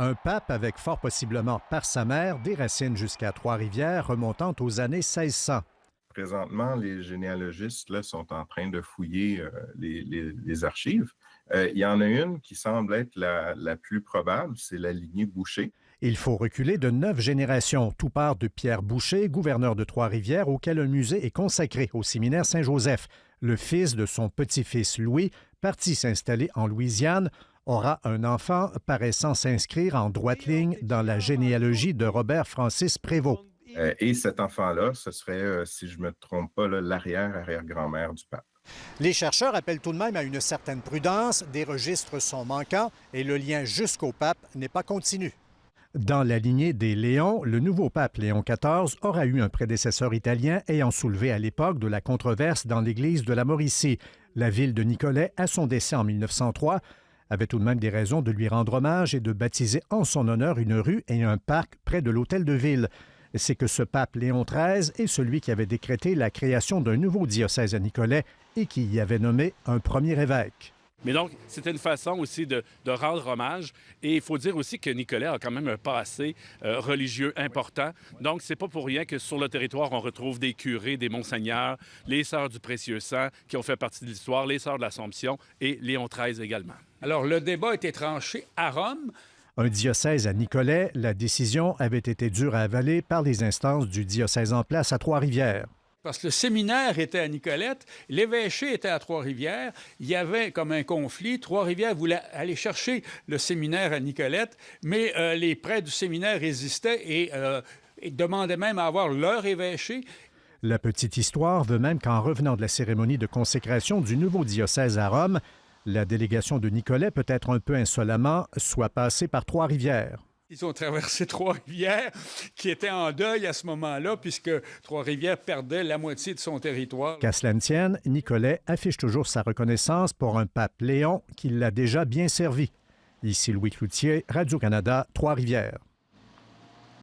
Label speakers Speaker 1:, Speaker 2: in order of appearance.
Speaker 1: Un pape avec fort possiblement par sa mère des racines jusqu'à Trois-Rivières remontant aux années 1600.
Speaker 2: Présentement, les généalogistes là, sont en train de fouiller les archives. Il y en a une qui semble être la plus probable, c'est la lignée Boucher.
Speaker 1: Il faut reculer de 9 générations. Tout part de Pierre Boucher, gouverneur de Trois-Rivières, auquel un musée est consacré au séminaire Saint-Joseph. Le fils de son petit-fils Louis, parti s'installer en Louisiane, aura un enfant paraissant s'inscrire en droite ligne dans la généalogie de Robert-Francis Prévost.
Speaker 2: Et cet enfant-là, ce serait, si je ne me trompe pas, l'arrière-arrière-grand-mère du pape.
Speaker 1: Les chercheurs appellent tout de même à une certaine prudence. Des registres sont manquants et le lien jusqu'au pape n'est pas continu. Dans la lignée des Léons, le nouveau pape Léon XIV aura eu un prédécesseur italien ayant soulevé à l'époque de la controverse dans l'église de la Mauricie. La ville de Nicolet, à son décès en 1903, avait tout de même des raisons de lui rendre hommage et de baptiser en son honneur une rue et un parc près de l'hôtel de ville. C'est que ce pape Léon XIII est celui qui avait décrété la création d'un nouveau diocèse à Nicolet et qui y avait nommé un premier évêque.
Speaker 3: Mais donc, c'était une façon aussi de rendre hommage. Et il faut dire aussi que Nicolet a quand même un passé religieux important. Donc, c'est pas pour rien que sur le territoire, on retrouve des curés, des monseigneurs, les Sœurs du Précieux Sang qui ont fait partie de l'histoire, les Sœurs de l'Assomption et Léon XIII également.
Speaker 4: Alors, le débat a été tranché à Rome.
Speaker 1: Un diocèse à Nicolet, la décision avait été dure à avaler par les instances du diocèse en place à Trois-Rivières.
Speaker 4: Parce que le séminaire était à Nicolette, l'évêché était à Trois-Rivières. Il y avait comme un conflit. Trois-Rivières voulait aller chercher le séminaire à Nicolette, mais les prêtres du séminaire résistaient et demandaient même à avoir leur évêché.
Speaker 1: La petite histoire veut même qu'en revenant de la cérémonie de consécration du nouveau diocèse à Rome, la délégation de Nicolet, peut-être un peu insolemment, soit passée par Trois-Rivières.
Speaker 4: Ils ont traversé Trois-Rivières, qui était en deuil à ce moment-là, puisque Trois-Rivières perdait la moitié de son territoire.
Speaker 1: Qu'à cela ne tienne, Nicolet affiche toujours sa reconnaissance pour un pape Léon qui l'a déjà bien servi. Ici Louis Cloutier, Radio-Canada, Trois-Rivières.